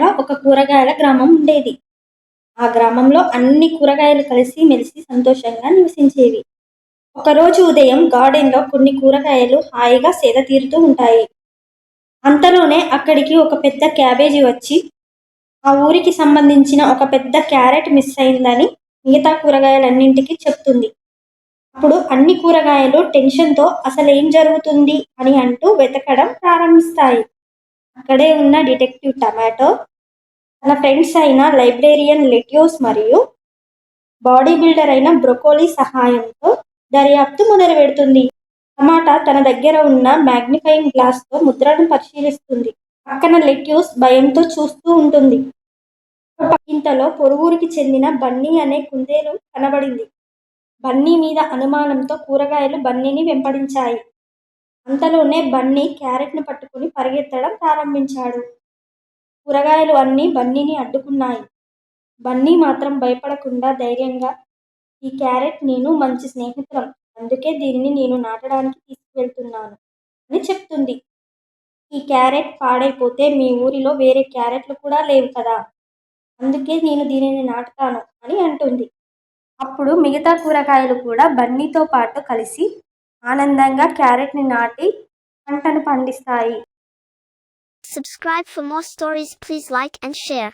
దూరంగా ఒక కూరగాయల గ్రామం ఉండేది. ఆ గ్రామంలో అన్ని కూరగాయలు కలిసి మెలిసి సంతోషంగా నివసించేవి. ఒకరోజు ఉదయం గార్డెన్‌లో కొన్ని కూరగాయలు హాయిగా సేద తీరుతూ ఉంటాయి. అంతలోనే అక్కడికి ఒక పెద్ద క్యాబేజీ వచ్చి, ఆ ఊరికి సంబంధించిన ఒక పెద్ద క్యారెట్ మిస్ అయిందని మిగతా కూరగాయలన్నింటికి చెప్తుంది. అప్పుడు అన్ని కూరగాయలు టెన్షన్‌తో అసలేం జరుగుతుంది అని అంటూ వెతకడం ప్రారంభిస్తాయి. అక్కడే ఉన్న డిటెక్టివ్ టమాటో తన ఫ్రెండ్స్ అయిన లైబ్రేరియన్ లెట్యూస్ మరియు బాడీ బిల్డర్ అయిన బ్రొకోలీ సహాయంతో దర్యాప్తు మొదలుపెడుతుంది. టమాటా తన దగ్గర ఉన్న మ్యాగ్నిఫైయింగ్ గ్లాస్‌తో ముద్రను పరిశీలిస్తుంది. పక్కన లెట్యూస్ భయంతో చూస్తూ ఉంటుంది. ఇంతలో పొరుగురికి చెందిన బన్నీ అనే కుందేలు కనబడింది. బన్నీ మీద అనుమానంతో కూరగాయలు బన్నీని వెంబడించాయి. అంతలోనే బన్నీ క్యారెట్‌ను పట్టుకుని పరిగెత్తడం ప్రారంభించాడు. కూరగాయలు అన్నీ బన్నీని అడ్డుకున్నాయి. బన్నీ మాత్రం భయపడకుండా ధైర్యంగా, ఈ క్యారెట్ నేను మంచి స్నేహితులం, అందుకే దీనిని నేను నాటడానికి తీసుకువెళ్తున్నాను అని చెప్తుంది. ఈ క్యారెట్ పాడైపోతే మీ ఊరిలో వేరే క్యారెట్లు కూడా లేవు కదా, అందుకే నేను దీనిని నాటుతాను అని అంటుంది. అప్పుడు మిగతా కూరగాయలు కూడా బన్నీతో పాటు కలిసి ఆనందంగా క్యారెట్‌ని నాటి పంటను పండిస్తాయి. Subscribe for more stories. Please like and share.